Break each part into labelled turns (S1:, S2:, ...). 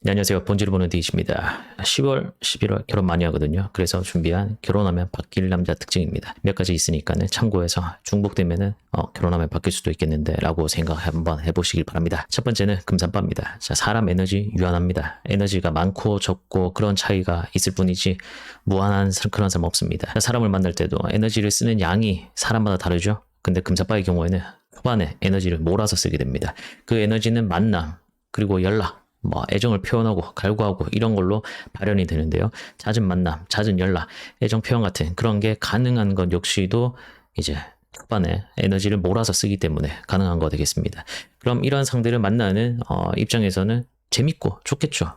S1: 네, 안녕하세요. 본지를 보는 디이십니다. 10월, 11월 결혼 많이 하거든요. 그래서 준비한 결혼하면 바뀔 남자 특징입니다. 몇 가지 있으니까는 참고해서 중복되면은 결혼하면 바뀔 수도 있겠는데 라고 생각 한번 해보시길 바랍니다. 첫 번째는 금산빠입니다. 자, 사람 에너지 유한합니다. 에너지가 많고 적고 그런 차이가 있을 뿐이지 무한한 그런 사람 없습니다. 자, 사람을 만날 때도 에너지를 쓰는 양이 사람마다 다르죠. 근데 금산빠의 경우에는 초반에 에너지를 몰아서 쓰게 됩니다. 그 에너지는 만남 그리고 연락 애정을 표현하고 갈구하고 이런 걸로 발현이 되는데요. 잦은 만남, 잦은 연락, 애정 표현 같은 그런 게 가능한 것 역시도 이제 초반에 에너지를 몰아서 쓰기 때문에 가능한 거 되겠습니다. 그럼 이런 상대를 만나는 입장에서는 재밌고 좋겠죠.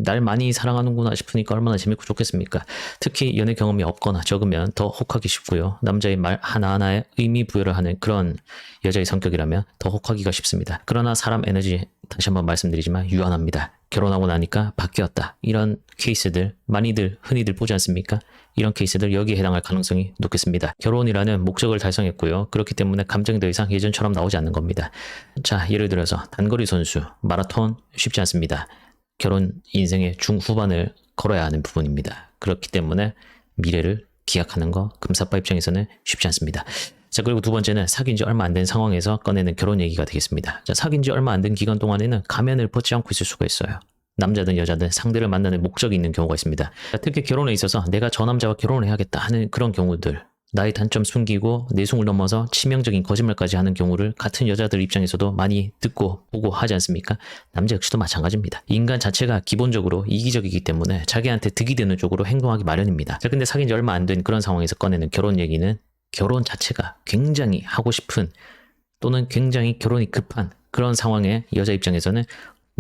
S1: 날 많이 사랑하는구나 싶으니까 얼마나 재밌고 좋겠습니까? 특히 연애 경험이 없거나 적으면 더 혹하기 쉽고요. 남자의 말 하나하나에 의미 부여를 하는 그런 여자의 성격이라면 더 혹하기가 쉽습니다. 그러나 사람 에너지 다시 한번 말씀드리지만 유한합니다. 결혼하고 나니까 바뀌었다. 이런 케이스들 많이들 흔히들 보지 않습니까? 이런 케이스들 여기에 해당할 가능성이 높겠습니다. 결혼이라는 목적을 달성했고요. 그렇기 때문에 감정이 더 이상 예전처럼 나오지 않는 겁니다. 자, 예를 들어서 단거리 선수, 마라톤 쉽지 않습니다. 결혼 인생의 중후반을 걸어야 하는 부분입니다. 그렇기 때문에 미래를 기약하는 거 금사빠 입장에서는 쉽지 않습니다. 자, 그리고 두 번째는 사귄 지 얼마 안 된 상황에서 꺼내는 결혼 얘기가 되겠습니다. 자, 사귄 지 얼마 안 된 기간 동안에는 가면을 벗지 않고 있을 수가 있어요. 남자든 여자든 상대를 만나는 목적이 있는 경우가 있습니다. 자, 특히 결혼에 있어서 내가 저 남자와 결혼을 해야겠다 하는 그런 경우들, 나의 단점 숨기고 내숭을 넘어서 치명적인 거짓말까지 하는 경우를 같은 여자들 입장에서도 많이 듣고 보고 하지 않습니까? 남자 역시도 마찬가지입니다. 인간 자체가 기본적으로 이기적이기 때문에 자기한테 득이 되는 쪽으로 행동하기 마련입니다. 자, 근데 사귄 지 얼마 안 된 그런 상황에서 꺼내는 결혼 얘기는 결혼 자체가 굉장히 하고 싶은 또는 굉장히 결혼이 급한 그런 상황에 여자 입장에서는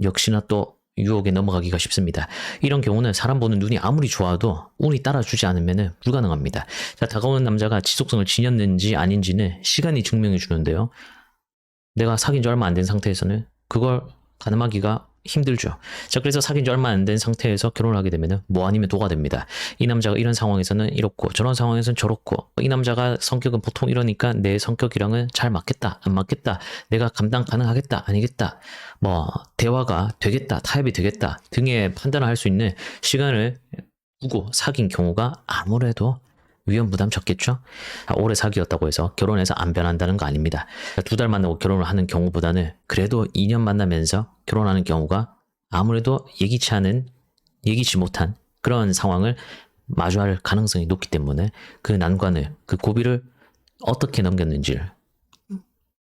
S1: 역시나 또 유혹에 넘어가기가 쉽습니다. 이런 경우는 사람 보는 눈이 아무리 좋아도 운이 따라주지 않으면 불가능합니다. 자, 다가오는 남자가 지속성을 지녔는지 아닌지는 시간이 증명해 주는데요. 내가 사귄 지 얼마 안 된 상태에서는 그걸 가늠하기가 힘들죠. 자, 그래서 사귄 지 얼마 안 된 상태에서 결혼을 하게 되면 뭐 아니면 도가 됩니다. 이 남자가 이런 상황에서는 이렇고 저런 상황에서는 저렇고 이 남자가 성격은 보통 이러니까 내 성격이랑은 잘 맞겠다 안 맞겠다 내가 감당 가능하겠다 아니겠다 대화가 되겠다 타협이 되겠다 등의 판단을 할 수 있는 시간을 두고 사귄 경우가 아무래도 위험 부담 적겠죠? 오래 사귀었다고 해서 결혼해서 안 변한다는 거 아닙니다. 2달 만나고 결혼을 하는 경우보다는 그래도 2년 만나면서 결혼하는 경우가 아무래도 예기치 못한 그런 상황을 마주할 가능성이 높기 때문에 그 난관을, 그 고비를 어떻게 넘겼는지를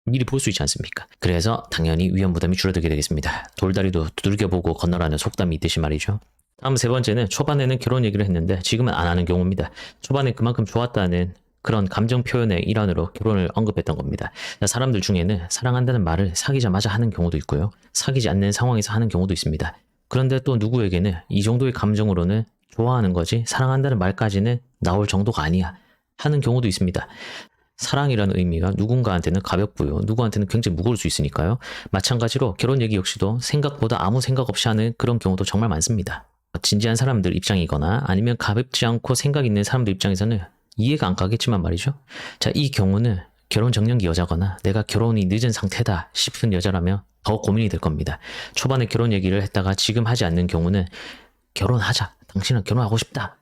S1: 미리 볼 수 있지 않습니까? 그래서 당연히 위험 부담이 줄어들게 되겠습니다. 돌다리도 두들겨보고 건너라는 속담이 있듯이 말이죠. 다음 세 번째는 초반에는 결혼 얘기를 했는데 지금은 안 하는 경우입니다. 초반에 그만큼 좋았다는 그런 감정 표현의 일환으로 결혼을 언급했던 겁니다. 사람들 중에는 사랑한다는 말을 사귀자마자 하는 경우도 있고요. 사귀지 않는 상황에서 하는 경우도 있습니다. 그런데 또 누구에게는 이 정도의 감정으로는 좋아하는 거지 사랑한다는 말까지는 나올 정도가 아니야 하는 경우도 있습니다. 사랑이라는 의미가 누군가한테는 가볍고요. 누구한테는 굉장히 무거울 수 있으니까요. 마찬가지로 결혼 얘기 역시도 생각보다 아무 생각 없이 하는 그런 경우도 정말 많습니다. 진지한 사람들 입장이거나 아니면 가볍지 않고 생각 있는 사람들 입장에서는 이해가 안 가겠지만 말이죠. 자, 이 경우는 결혼 정년기 여자거나 내가 결혼이 늦은 상태다 싶은 여자라면 더 고민이 될 겁니다. 초반에 결혼 얘기를 했다가 지금 하지 않는 경우는 결혼하자. 당신은 결혼하고 싶다.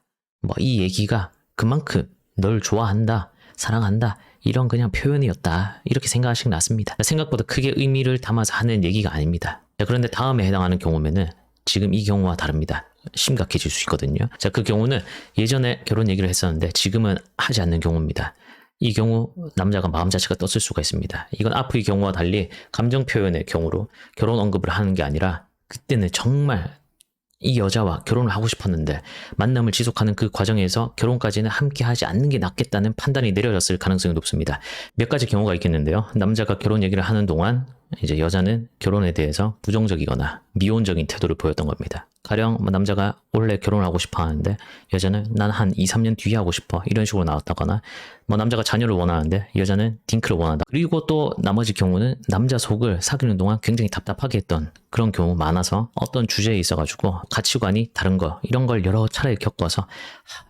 S1: 이 얘기가 그만큼 널 좋아한다. 사랑한다. 이런 그냥 표현이었다. 이렇게 생각하시기 낫습니다. 생각보다 크게 의미를 담아서 하는 얘기가 아닙니다. 자, 그런데 다음에 해당하는 경우면은 지금 이 경우와 다릅니다. 심각해질 수 있거든요. 자, 그 경우는 예전에 결혼 얘기를 했었는데 지금은 하지 않는 경우입니다. 이 경우 남자가 마음 자체가 떴을 수가 있습니다. 이건 앞의 경우와 달리 감정 표현의 경우로 결혼 언급을 하는 게 아니라 그때는 정말 이 여자와 결혼을 하고 싶었는데 만남을 지속하는 그 과정에서 결혼까지는 함께 하지 않는 게 낫겠다는 판단이 내려졌을 가능성이 높습니다. 몇 가지 경우가 있겠는데요. 남자가 결혼 얘기를 하는 동안 이제 여자는 결혼에 대해서 부정적이거나 미온적인 태도를 보였던 겁니다. 가령 남자가 원래 결혼을 하고 싶어 하는데 여자는 난 한 2, 3년 뒤에 하고 싶어 이런 식으로 나왔다거나 남자가 자녀를 원하는데 여자는 딩크를 원한다. 그리고 또 나머지 경우는 남자 속을 사귀는 동안 굉장히 답답하게 했던 그런 경우 많아서 어떤 주제에 있어가지고 가치관이 다른 거 이런 걸 여러 차례 겪어서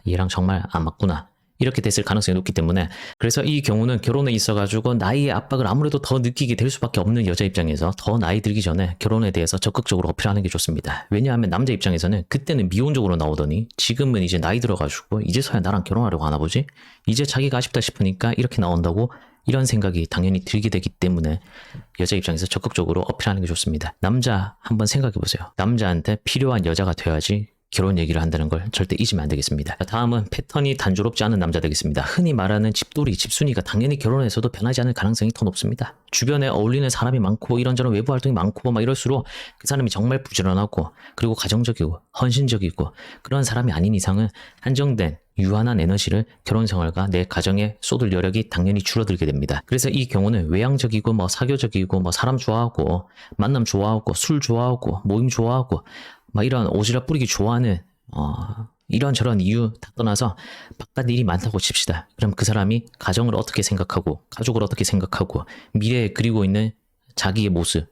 S1: 얘랑 정말 안 맞구나 이렇게 됐을 가능성이 높기 때문에 그래서 이 경우는 결혼에 있어가지고 나이의 압박을 아무래도 더 느끼게 될 수밖에 없는 여자 입장에서 더 나이 들기 전에 결혼에 대해서 적극적으로 어필하는 게 좋습니다. 왜냐하면 남자 입장에서는 그때는 미혼적으로 나오더니 지금은 이제 나이 들어가지고 이제서야 나랑 결혼하려고 하나 보지? 이제 자기가 아쉽다 싶으니까 이렇게 나온다고 이런 생각이 당연히 들게 되기 때문에 여자 입장에서 적극적으로 어필하는 게 좋습니다. 남자 한번 생각해 보세요. 남자한테 필요한 여자가 돼야지 결혼 얘기를 한다는 걸 절대 잊으면 안 되겠습니다. 다음은 패턴이 단조롭지 않은 남자 되겠습니다. 흔히 말하는 집돌이, 집순이가 당연히 결혼해서도 변하지 않을 가능성이 더 높습니다. 주변에 어울리는 사람이 많고 이런저런 외부 활동이 많고 막 이럴수록 그 사람이 정말 부지런하고 그리고 가정적이고 헌신적이고 그런 사람이 아닌 이상은 한정된 유한한 에너지를 결혼 생활과 내 가정에 쏟을 여력이 당연히 줄어들게 됩니다. 그래서 이 경우는 외향적이고 뭐 사교적이고 뭐 사람 좋아하고 만남 좋아하고 술 좋아하고 모임 좋아하고 막 이런 오지랖 뿌리기 좋아하는 이런저런 이유 다 떠나서 바깥 일이 많다고 칩시다. 그럼 그 사람이 가정을 어떻게 생각하고 가족을 어떻게 생각하고 미래에 그리고 있는 자기의 모습,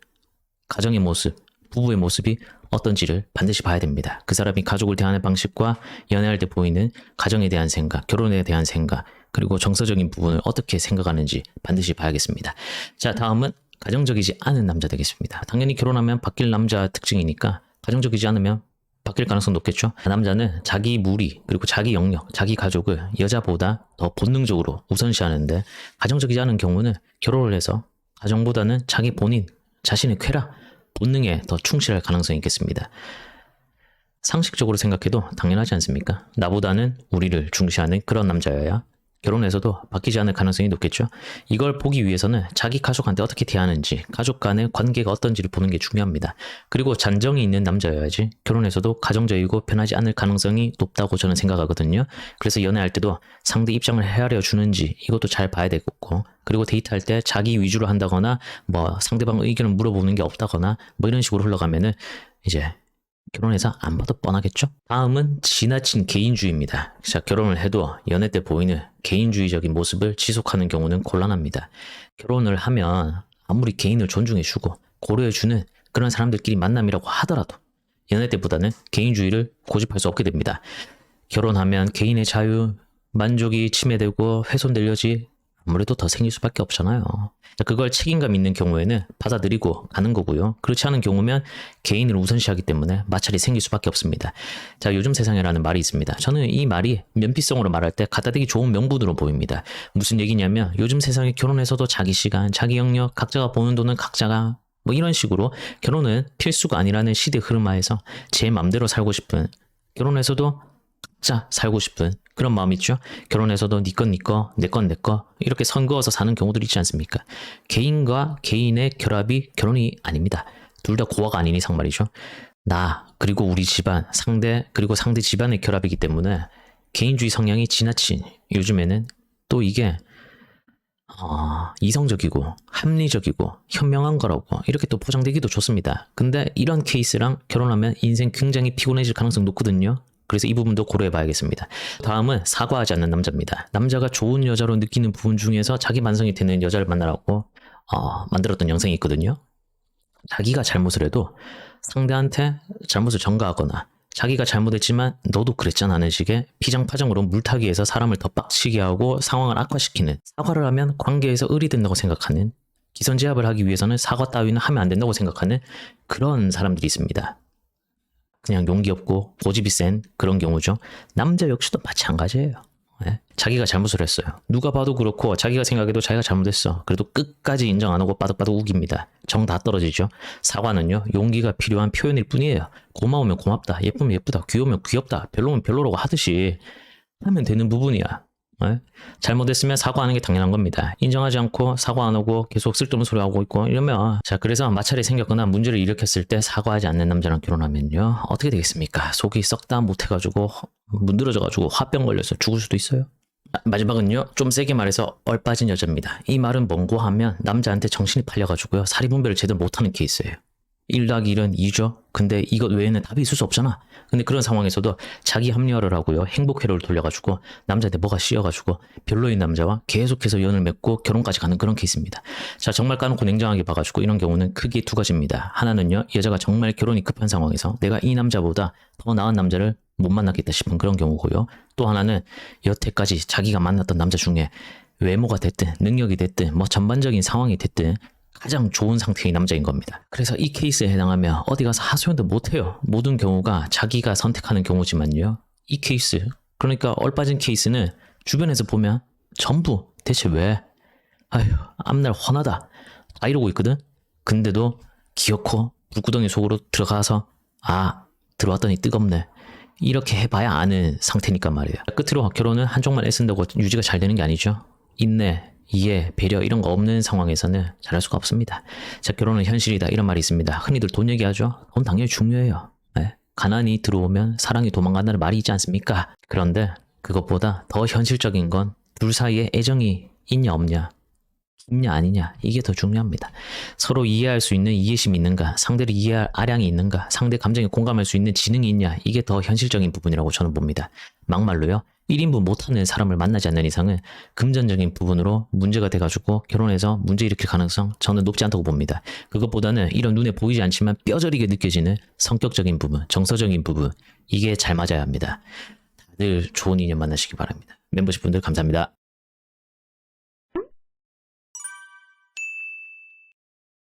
S1: 가정의 모습, 부부의 모습이 어떤지를 반드시 봐야 됩니다. 그 사람이 가족을 대하는 방식과 연애할 때 보이는 가정에 대한 생각, 결혼에 대한 생각, 그리고 정서적인 부분을 어떻게 생각하는지 반드시 봐야겠습니다. 자, 다음은 가정적이지 않은 남자 되겠습니다. 당연히 결혼하면 바뀔 남자 특징이니까 가정적이지 않으면 바뀔 가능성 높겠죠. 남자는 자기 무리 그리고 자기 영역, 자기 가족을 여자보다 더 본능적으로 우선시하는데 가정적이지 않은 경우는 결혼을 해서 가정보다는 자기 본인, 자신의 쾌락, 본능에 더 충실할 가능성이 있겠습니다. 상식적으로 생각해도 당연하지 않습니까? 나보다는 우리를 중시하는 그런 남자여야 결혼해서도 바뀌지 않을 가능성이 높겠죠. 이걸 보기 위해서는 자기 가족한테 어떻게 대하는지, 가족 간의 관계가 어떤지를 보는 게 중요합니다. 그리고 잔정이 있는 남자여야지 결혼해서도 가정적이고 변하지 않을 가능성이 높다고 저는 생각하거든요. 그래서 연애할 때도 상대 입장을 헤아려 주는지 이것도 잘 봐야 되겠고, 그리고 데이트할 때 자기 위주로 한다거나 뭐 상대방 의견을 물어보는 게 없다거나 뭐 이런 식으로 흘러가면은 이제 결혼해서 안 봐도 뻔하겠죠? 다음은 지나친 개인주의입니다. 자, 결혼을 해도 연애 때 보이는 개인주의적인 모습을 지속하는 경우는 곤란합니다. 결혼을 하면 아무리 개인을 존중해주고 고려해주는 그런 사람들끼리 만남이라고 하더라도 연애 때보다는 개인주의를 고집할 수 없게 됩니다. 결혼하면 개인의 자유, 만족이 침해되고 훼손될 여지 아무래도 더 생길 수밖에 없잖아요. 그걸 책임감 있는 경우에는 받아들이고 가는 거고요. 그렇지 않은 경우면 개인을 우선시하기 때문에 마찰이 생길 수밖에 없습니다. 자, 요즘 세상이라는 말이 있습니다. 저는 이 말이 면피성으로 말할 때 갖다 대기 좋은 명분으로 보입니다. 무슨 얘기냐면 요즘 세상에 결혼해서도 자기 시간, 자기 영역, 각자가 버는 돈은 각자가 뭐 이런 식으로 결혼은 필수가 아니라는 시대 흐름 하에서 제 맘대로 살고 싶은, 결혼해서도 각자 살고 싶은 그런 마음 있죠. 결혼해서도 네 건 네 거, 내 건 내 거 이렇게 선 그어서 사는 경우들이 있지 않습니까? 개인과 개인의 결합이 결혼이 아닙니다. 둘 다 고아가 아닌 이상 말이죠. 나 그리고 우리 집안, 상대 그리고 상대 집안의 결합이기 때문에 개인주의 성향이 지나친 요즘에는 또 이게 이성적이고 합리적이고 현명한 거라고 이렇게 또 포장되기도 좋습니다. 근데 이런 케이스랑 결혼하면 인생 굉장히 피곤해질 가능성 높거든요. 그래서 이 부분도 고려해 봐야겠습니다. 다음은 사과하지 않는 남자입니다. 남자가 좋은 여자로 느끼는 부분 중에서 자기 만성이 되는 여자를 만나라고 만들었던 영상이 있거든요. 자기가 잘못을 해도 상대한테 잘못을 전가하거나 자기가 잘못했지만 너도 그랬잖아 하는 식의 피장파장으로 물타기해서 사람을 더 빡치게 하고 상황을 악화시키는, 사과를 하면 관계에서 을이 된다고 생각하는, 기선제압을 하기 위해서는 사과 따위는 하면 안 된다고 생각하는 그런 사람들이 있습니다. 그냥 용기 없고 고집이 센 그런 경우죠. 남자 역시도 마찬가지예요. 네? 자기가 잘못을 했어요. 누가 봐도 그렇고 자기가 생각해도 자기가 잘못했어. 그래도 끝까지 인정 안 하고 빠득빠득 우깁니다. 정 다 떨어지죠. 사과는요, 용기가 필요한 표현일 뿐이에요. 고마우면 고맙다, 예쁘면 예쁘다, 귀여우면 귀엽다, 별로면 별로라고 하듯이 하면 되는 부분이야. 네? 잘못했으면 사과하는 게 당연한 겁니다. 인정하지 않고 사과 안 하고 계속 쓸데없는 소리 하고 있고 이러면, 자, 그래서 마찰이 생겼거나 문제를 일으켰을 때 사과하지 않는 남자랑 결혼하면요 어떻게 되겠습니까? 속이 썩다 못해가지고 문드러져가지고 화병 걸려서 죽을 수도 있어요. 마지막은요, 좀 세게 말해서 얼빠진 여자입니다. 이 말은 뭔고 하면 남자한테 정신이 팔려가지고요 사리분별을 제대로 못하는 케이스예요. 1 더하기 1은 2죠. 근데 이것 외에는 답이 있을 수 없잖아. 근데 그런 상황에서도 자기 합리화를 하고요. 행복 회로를 돌려가지고 남자한테 뭐가 씌여가지고 별로인 남자와 계속해서 연을 맺고 결혼까지 가는 그런 케이스입니다. 자, 정말 까놓고 냉정하게 봐가지고 이런 경우는 크게 두 가지입니다. 하나는요, 여자가 정말 결혼이 급한 상황에서 내가 이 남자보다 더 나은 남자를 못 만나겠다 싶은 그런 경우고요. 또 하나는 여태까지 자기가 만났던 남자 중에 외모가 됐든 능력이 됐든 뭐 전반적인 상황이 됐든 가장 좋은 상태의 남자인 겁니다. 그래서 이 케이스에 해당하면 어디 가서 하소연도 못해요. 모든 경우가 자기가 선택하는 경우지만요. 이 케이스, 그러니까 얼빠진 케이스는 주변에서 보면 전부 대체 왜? 아휴, 앞날 훤하다. 다 이러고 있거든? 근데도 기어코 불구덩이 속으로 들어가서 들어왔더니 뜨겁네. 이렇게 해봐야 아는 상태니까 말이에요. 끝으로 결혼은 한쪽만 애쓴다고 유지가 잘 되는 게 아니죠. 인내, 이해, 배려 이런 거 없는 상황에서는 잘할 수가 없습니다. 자, 결혼은 현실이다 이런 말이 있습니다. 흔히들 돈 얘기하죠. 돈 당연히 중요해요. 네. 가난이 들어오면 사랑이 도망간다는 말이 있지 않습니까? 그런데 그것보다 더 현실적인 건 둘 사이에 애정이 있냐 없냐, 깊냐 아니냐, 이게 더 중요합니다. 서로 이해할 수 있는 이해심이 있는가, 상대를 이해할 아량이 있는가, 상대 감정에 공감할 수 있는 지능이 있냐, 이게 더 현실적인 부분이라고 저는 봅니다. 막말로요, 1인분 못하는 사람을 만나지 않는 이상은 금전적인 부분으로 문제가 돼가지고 결혼해서 문제 일으킬 가능성 저는 높지 않다고 봅니다. 그것보다는 이런 눈에 보이지 않지만 뼈저리게 느껴지는 성격적인 부분, 정서적인 부분, 이게 잘 맞아야 합니다. 다들 좋은 인연 만나시기 바랍니다. 멤버십 분들 감사합니다.